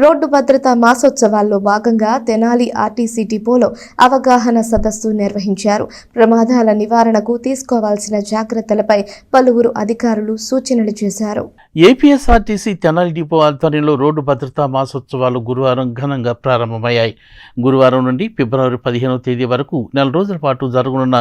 Road భద్రతా మాసోత్సవాల్లో భాగంగా Tenali RTC డిపోలో అవగాహన సదస్సు నిర్వహించారు. ప్రమాదాల నివారణకు తీసుకోవాల్సిన జాగ్రత్తలపై పలువురు అధికారులు సూచనలు చేశారు. ఏపీఎస్ఆర్టీసీ తెనాలి డిపో ఆధ్వర్యంలో రోడ్డు భద్రతా మాసోత్సవాలు గురువారం ఘనంగా ప్రారంభమయ్యాయి. గురువారం నుండి ఫిబ్రవరి 15వ తేదీ వరకు నెల రోజుల పాటు జరగనున్న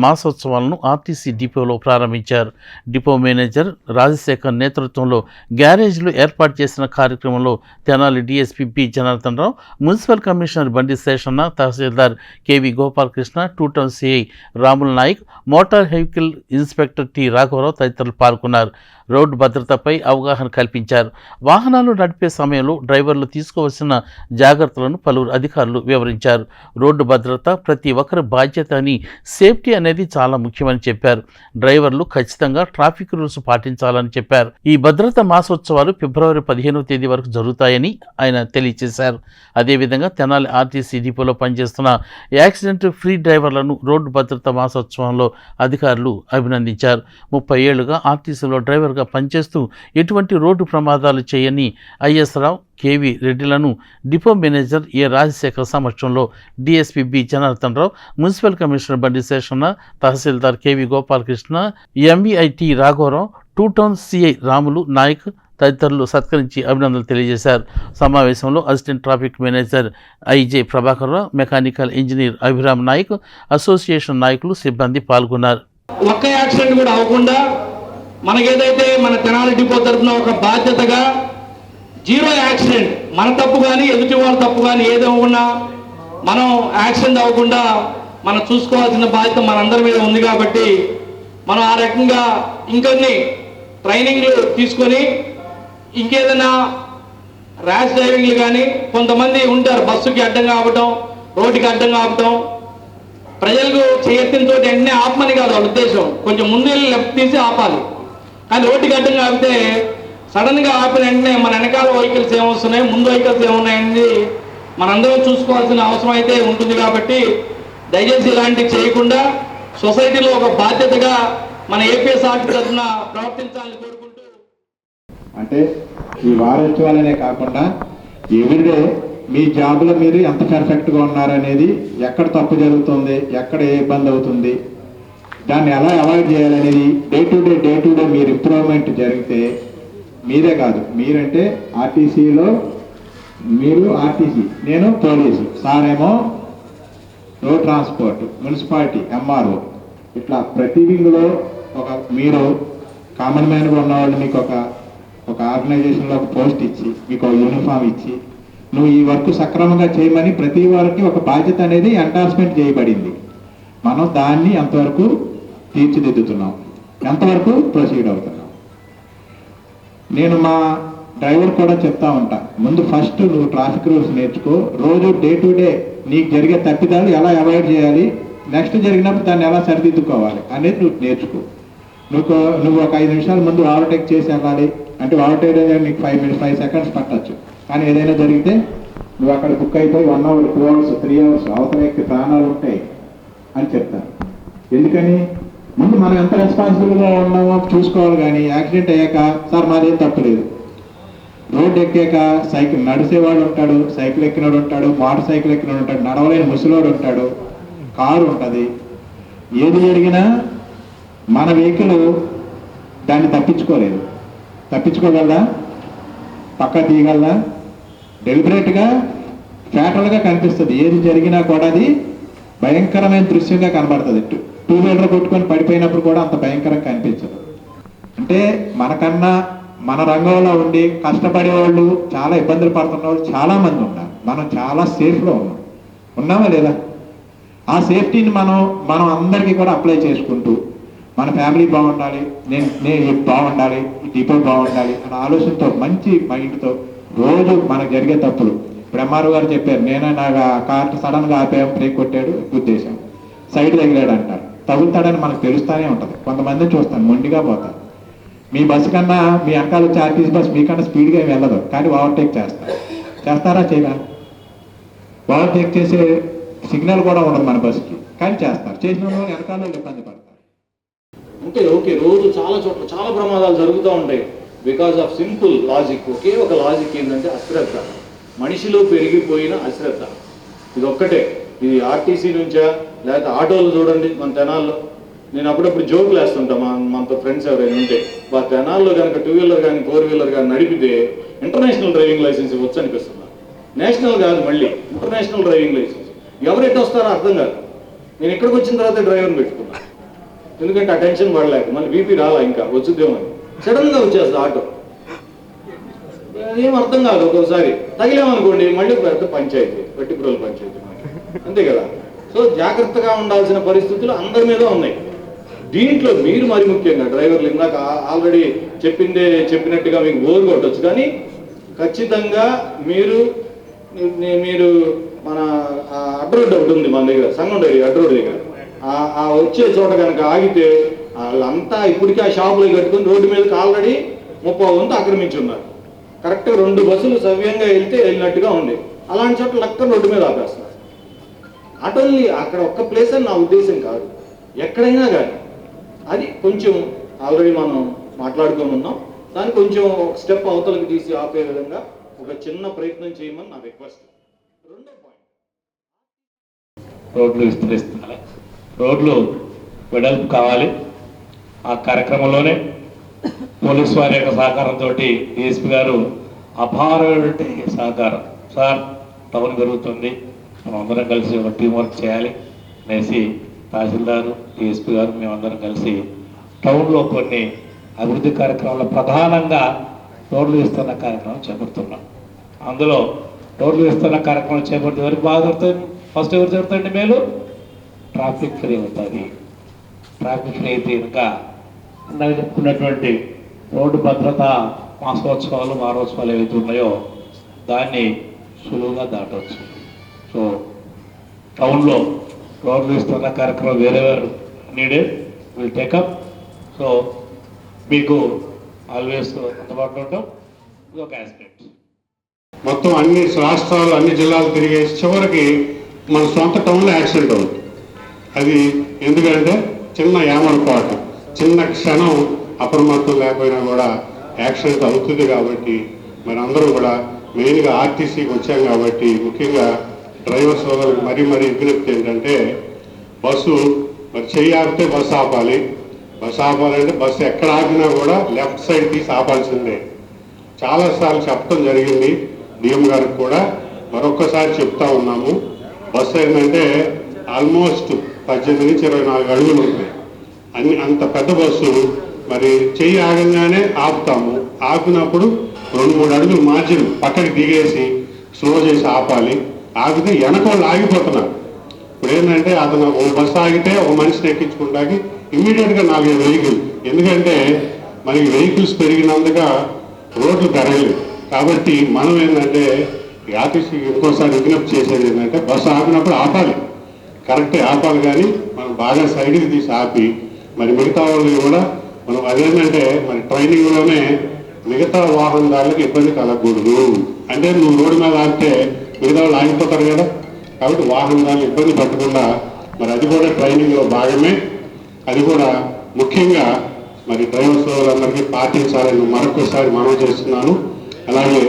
మాసోత్సవాలను ఆర్టీసీ డిపోలో ప్రారంభించారు. డిపో మేనేజర్ రాజశేఖర్ నేతృత్వంలో గ్యారేజ్లు ఏర్పాటు చేసిన కార్యక్రమంలో Tenali DSP B Janardhan Rao, municipal commissioner Bandi Seshanna, tahsildar KV Gopalakrishna, two town CI Ramul Nayak, motor vehicle inspector T రాఘవరావు తదితరులు పాల్గొన్నారు. రోడ్డు భద్రతపై అవగాహన కల్పించారు. వాహనాలు నడిపే సమయంలో డ్రైవర్లు తీసుకోవాల్సిన జాగ్రత్తలను పలువురు అధికారులు వివరించారు. రోడ్డు భద్రత ప్రతి ఒక్కరి బాధ్యత అని, సేఫ్టీ అనేది చాలా ముఖ్యమని చెప్పారు. డ్రైవర్లు ఖచ్చితంగా ట్రాఫిక్ రూల్స్ పాటించాలని చెప్పారు. ఈ భద్రత మాసోత్సవాలు ఫిబ్రవరి 15వ తేదీ వరకు జరుగుతాయని ఆయన తెలియజేశారు. అదేవిధంగా తెనాలి ఆర్టీసీ డిపోలో పనిచేస్తున్న యాక్సిడెంట్ ఫ్రీ డ్రైవర్లను రోడ్డు భద్రత మాసోత్సవంలో అధికారులు అభినందించారు. 30 ఏళ్లుగా ఆర్టీసీలో డ్రైవర్గా పనిచేస్తూ ఎటువంటి రోడ్డు ప్రమాదాలు చేయని ఐఎస్ రావు, కేవీ రెడ్డిలను డిపో మేనేజర్ ఏ రాజశేఖర్ సమక్షంలో DSP B Janardhan Rao, municipal commissioner Bandi Seshanna, tahsildar KV Gopalakrishna, ఎంఈఐటి రాఘవరావు, two town CI Ramulu Nayak తదితరులు సత్కరించి అభినందనలు తెలియజేశారు. సమావేశంలో assistant traffic manager IJ Prabhakar Rao, mechanical engineer Abhiram Nayak, association నాయకులు, సిబ్బంది పాల్గొన్నారు. ఒక్క యాక్సిడెంట్ కూడా అవ్వకుండా మనకేదైతే మన తెనాలి డిపో తరఫున ఒక బాధ్యతగా జీరో యాక్సిడెంట్, మన తప్పు కానీ ఎదుటి వాళ్ళ తప్పు కానీ ఏదో ఉన్నా మనం యాక్సిడెంట్ అవ్వకుండా మనం చూసుకోవాల్సిన బాధ్యత మనందరి మీద ఉంది. కాబట్టి మనం ఆ రకంగా ఇంకొన్ని ట్రైనింగ్లు తీసుకొని ఇంకేదైనా ర్యాష్ డ్రైవింగ్లు కానీ, కొంతమంది ఉంటారు బస్సుకి అడ్డంగా ఆపటం, రోడ్డుకి అడ్డంగా ఆపటం, ప్రజలకు చేయత్తంతో వెంటనే ఆపమని కాదు వాళ్ళ ఉద్దేశం, కొంచెం ముందు వెళ్ళి లెఫ్ట్ తీసి ఆపాలి. కానీ రోడ్డుకి అడ్డంగా ఆపితే సడన్గా ఆపిన వెంటనే మన వెనకాల వెహికల్స్ ఏమొస్తున్నాయి, ముందు వెహికల్స్ ఏమున్నాయని మనందరం చూసుకోవాల్సిన అవసరం అయితే ఉంటుంది. కాబట్టి దయచేసి ఇలాంటివి చేయకుండా సొసైటీలో ఒక బాధ్యతగా మన ఏపీఎస్ఆర్టీసీ తరఫున ప్రవర్తించాలని కోరుకుంటూ, అంటే ఈ వారోత్సవాలనే కాకుండా ఎవ్రీడే మీ జాబ్లో మీరు ఎంత పర్ఫెక్ట్గా ఉన్నారనేది, ఎక్కడ తప్పు జరుగుతుంది, ఎక్కడ ఏ ఇబ్బంది అవుతుంది, దాన్ని ఎలా అవాయిడ్ చేయాలనేది డే టు డే మీరు ఇంప్రూవ్మెంట్ జరిగితే, మీరే కాదు, మీరంటే ఆర్టీసీలో మీరు ఆర్టీసీ, నేను పోలీసు, సార్ ఏమో రోడ్ ట్రాన్స్పోర్ట్, మున్సిపాలిటీ, ఎంఆర్ఓ, ఇట్లా ప్రతి వింగ్లో ఒక మీరు కామన్ మ్యాన్గా ఉన్నవాళ్ళు మీకు ఒక ఆర్గనైజేషన్లో ఒక పోస్ట్ ఇచ్చి, మీకు ఒక యూనిఫామ్ ఇచ్చి, నువ్వు ఈ వర్క్ సక్రమంగా చేయమని ప్రతి వారికి ఒక బాధ్యత అనేది ఎండార్స్మెంట్ చేయబడింది. మనం దాన్ని ఎంతవరకు తీర్చిదిద్దుతున్నాం, ఎంతవరకు ప్రొసీడ్ అవుతున్నాం. నేను మా డ్రైవర్ కూడా చెప్తా ఉంటా, ముందు ఫస్ట్ నువ్వు ట్రాఫిక్ రూల్స్ నేర్చుకో, రోజు డే టు డే నీకు జరిగే తప్పిదాలు ఎలా అవాయిడ్ చేయాలి, నెక్స్ట్ జరిగినప్పుడు దాన్ని ఎలా సరిదిద్దుకోవాలి అనేది నువ్వు నేర్చుకో. నువ్వు ఒక 5 నిమిషాల ముందు ఓవర్టేక్ చేసి వెళ్ళాలి అంటే ఓవర్టేక్ నీకు 5 సెకండ్స్ పట్టచ్చు. కానీ ఏదైనా జరిగితే నువ్వు అక్కడ బుక్ అయిపోయి 1 అవర్, 2 అవర్స్, 3 అవర్స్ అవతల వ్యక్తి ప్రాణాలు ఉంటాయి అని చెప్తాను. ఎందుకని ముందు మనం ఎంత రెస్పాన్సిబుల్గా ఉన్నామో చూసుకోవాలి. కానీ యాక్సిడెంట్ అయ్యాక సార్ మాదేం తప్పలేదు, రోడ్డు ఎక్కాక సైకిల్ నడిచేవాడు ఉంటాడు, సైకిల్ ఎక్కినోడు ఉంటాడు, మోటార్ సైకిల్ ఎక్కినోడు ఉంటాడు, నడవలేని ముసలోడు ఉంటాడు, కారు ఉంటుంది. ఏది జరిగినా మన వెహికల్ దాన్ని తప్పించుకోగలదా, పక్క తీయగలదా, డెలిబరేట్గా ఫ్యాటల్గా కనిపిస్తుంది. ఏది జరిగినా కూడా అది భయంకరమైన దృశ్యంగా కనబడుతుంది. 2 వీలర్ కొట్టుకొని పడిపోయినప్పుడు కూడా అంత భయంకరంగా కనిపించదు. అంటే మనకన్నా మన రంగంలో ఉండి కష్టపడే వాళ్ళు, చాలా ఇబ్బందులు పడుతున్న వాళ్ళు చాలామంది ఉన్నారు. మనం చాలా సేఫ్లో ఉన్నామా లేదా? ఆ సేఫ్టీని మనం అందరికీ కూడా అప్లై చేసుకుంటూ మన ఫ్యామిలీ బాగుండాలి, నేను బాగుండాలి, ఈ డిపో బాగుండాలి అనే ఆలోచనతో, మంచి మైండ్తో రోజు మనకు జరిగే తప్పులు, ఇప్పుడు ఎంఆర్ఓ గారు చెప్పారు, నాకు కార్ సడన్గా ఆపేయం, బ్రేక్ కొట్టాడు, ఉద్దేశం సైడ్ తగిలాడు అంటారు. తగులుతాడని మనకు తెలుస్తూనే ఉంటుంది. కొంతమందిని చూస్తాను మొండిగా పోతారు. మీ బస్సు కన్నా మీ వెనకాల వచ్చే ఆర్టీసీ బస్ మీకన్నా స్పీడ్గా వెళ్ళదు, కానీ ఓవర్టేక్ చేస్తారా చేయరా? ఓవర్టేక్ చేసే సిగ్నల్ కూడా ఉండదు మన బస్సుకి, కానీ చేస్తారు. చేసిన వాళ్ళు వెనకాల ఇబ్బంది పడతారు. ఓకే రోజు చాలా చోట్ల చాలా ప్రమాదాలు జరుగుతూ ఉంటాయి బికాజ్ ఆఫ్ సింపుల్ లాజిక్. ఒకే ఒక లాజిక్ ఏంటంటే అశ్రద్ధ. మనిషిలో పెరిగిపోయిన అశ్రద్ధ. ఇది ఒక్కటే. ఇది ఆర్టీసీ నుంచా లేకపోతే ఆటోలు చూడండి మన తెనాల్లో. నేను అప్పుడప్పుడు జోకులు వేస్తుంటా మనతో ఫ్రెండ్స్ ఎవరైనా ఉంటే, మా తెనాల్లో కనుక 2 వీలర్ కానీ 4 వీలర్ కానీ నడిపితే ఇంటర్నేషనల్ డ్రైవింగ్ లైసెన్స్ ఇవ్వచ్చు అనిపిస్తున్నారు. నేషనల్ కాదు, మళ్ళీ ఇంటర్నేషనల్ డ్రైవింగ్ లైసెన్స్. ఎవరైతే వస్తారో అర్థం కాదు. నేను ఇక్కడికి వచ్చిన తర్వాత డ్రైవర్ని పెట్టుకున్నాను, ఎందుకంటే ఆ టెన్షన్ పడలేక. మళ్ళీ బీపీ రాలా, ఇంకా వచ్చుద్దేమని సడన్గా వచ్చేస్తుంది ఆటో. ఏం అర్థం కాదు. ఒక్కొక్కసారి తగిలేమనుకోండి మళ్ళీ పెద్ద పంచాయతీ, పట్టిపురల పంచాయతీ, అంతే కదా. సో జాగ్రత్తగా ఉండాల్సిన పరిస్థితులు అందరి మీద ఉన్నాయి. దీంట్లో మీరు మరి ముఖ్యంగా డ్రైవర్లు, ఇందాక ఆల్రెడీ చెప్పినట్టుగా మీకు బోర్ కొట్టచ్చు, కానీ ఖచ్చితంగా మీరు మన అడ్రోడ్ ఒకటి ఉంది మన దగ్గర, సంగం డైరీ అడ్రోడ్ దగ్గర. ఆ వచ్చే చోట కనుక ఆగితే వాళ్ళంతా ఇప్పటికీ ఆ షాపులో కట్టుకుని రోడ్డు మీదకి ఆల్రెడీ 30 వంతు ఆక్రమించి ఉన్నారు. కరెక్ట్గా 2 బస్సులు సవ్యంగా వెళ్ళినట్టుగా ఉంది. అలాంటి చోట్ల లక్క రోడ్డు మీద ఆపేస్తున్నారు. నాట్ ఓన్లీ అక్కడ ఒక్క ప్లేస్ అని నా ఉద్దేశం కాదు, ఎక్కడైనా కానీ. అది కొంచెం ఆల్రెడీ మనం మాట్లాడుకొని ఉన్నాం. దాన్ని కొంచెం స్టెప్ అవతలకి తీసి ఆపే విధంగా ఒక చిన్న ప్రయత్నం చేయమని నా రిక్వెస్ట్. రెండో పాయింట్, రోడ్లు విస్తరిస్తున్నారు, రోడ్లు వెడల్పు కావాలి. ఆ కార్యక్రమంలోనే పోలీసు వారి యొక్క సహకారంతో డిఎస్పీ గారు అపారమైనటువంటి సహకారం. సార్, టౌన్ పెరుగుతుంది, మనం అందరం కలిసి ఒక టీం వర్క్ చేయాలి అనేసి తహసీల్దారు, డిఎస్పీ గారు మేమందరం కలిసి టౌన్లో కొన్ని అభివృద్ధి కార్యక్రమాలు, ప్రధానంగా రోడ్లు విస్తరణ కార్యక్రమం చేపడుతున్నాం. అందులో రోడ్లు విస్తరణ కార్యక్రమం చేపడితే ఎవరికి బాగా జరుగుతుంది? ఫస్ట్ ఎవరు జరుగుతుంది? మేలు ట్రాఫిక్ ఫ్రీ అవుతుంది. ట్రాఫిక్ ఫ్రీ అయితే ఇంకా ఇందాక చెప్పుకున్నటువంటి రోడ్డు భద్రత మాసోత్సవాలు, వారోత్సవాలు ఏవైతే ఉన్నాయో దాన్ని సులువుగా దాటవచ్చు. సో టౌన్లో రోడ్లు విస్తరణ కార్యక్రమం వేరేవారు నీడెడ్ విల్ టేకప్. సో మీకు ఆల్వేస్ అందుబాటులో ఉంటాం. ఇది ఒక ఆస్పెక్ట్. మొత్తం అన్ని రాష్ట్రాలు, అన్ని జిల్లాలు తిరిగేసి చివరికి మన సొంత టౌన్లో యాక్సిడెంట్ అవుతుంది. అది ఎందుకంటే చిన్న ఏమనుకోవటం, చిన్న క్షణం అప్రమత్తం లేకపోయినా కూడా యాక్సిడెంట్ అవుతుంది. కాబట్టి మరి అందరూ కూడా మెయిన్గా ఆర్టీసీకి వచ్చాం కాబట్టి ముఖ్యంగా డ్రైవర్ సోదరులకు మరీ విజ్ఞప్తి ఏంటంటే, బస్సు మరి చెయ్యి ఆపితే బస్సు ఆపాలి. బస్సు ఆపాలంటే బస్సు ఎక్కడ ఆపినా కూడా లెఫ్ట్ సైడ్ తీసి ఆపాల్సిందే. చాలాసార్లు చెప్పడం జరిగింది డిఎం గారికి కూడా, మరొక్కసారి చెప్తా ఉన్నాము. బస్సు ఏంటంటే ఆల్మోస్ట్ 18 నుంచి 24 అడుగులు ఉంటాయి. అంత పెద్ద బస్సు మరి చెయ్యి ఆగంగానే ఆపుతాము. ఆపినప్పుడు 2-3 అడుగులు మార్జిన్ పక్కకి దిగేసి స్లో చేసి ఆపాలి. ఆగితే వెనకోళ్ళు ఆగిపోతున్నారు. ఇప్పుడు ఏంటంటే అతను ఓ బస్సు ఆగితే ఒక మనిషిని ఎక్కించుకుంటాకి ఇమ్మీడియట్గా 4-5 వెహికల్, ఎందుకంటే మనకి వెహికల్స్ పెరిగినందుగా రోడ్లు పెరగలేదు. కాబట్టి మనం ఏంటంటే ఆర్టీసీ ఇంకోసారి విజ్ఞప్తి చేసేది ఏంటంటే, బస్సు ఆపినప్పుడు ఆపాలి, కరెక్టే ఆపాలి. కానీ మనం బాగా సైడ్కి తీసి ఆపి మరి మిగతా వాళ్ళని కూడా మనం అదేంటంటే మరి ట్రైనింగ్లోనే మిగతా వాహనదారులకు ఇబ్బంది కలగకూడదు. అంటే నువ్వు రోడ్డు మీద ఆపితే మిగతా వాళ్ళు ఆగిపోతారు కదా. కాబట్టి వాహనదారులు ఇబ్బంది పట్టకుండా మరి అది కూడా ట్రైనింగ్లో భాగమే. అది కూడా ముఖ్యంగా మరి డ్రైవర్ సోదరులందరికీ పాటించాలని మరొకసారి మనవి చేస్తున్నాను. అలాగే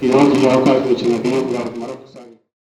ఈరోజు ఈ అవకాశం ఇచ్చిన డిఎం గారికి మరొకసారి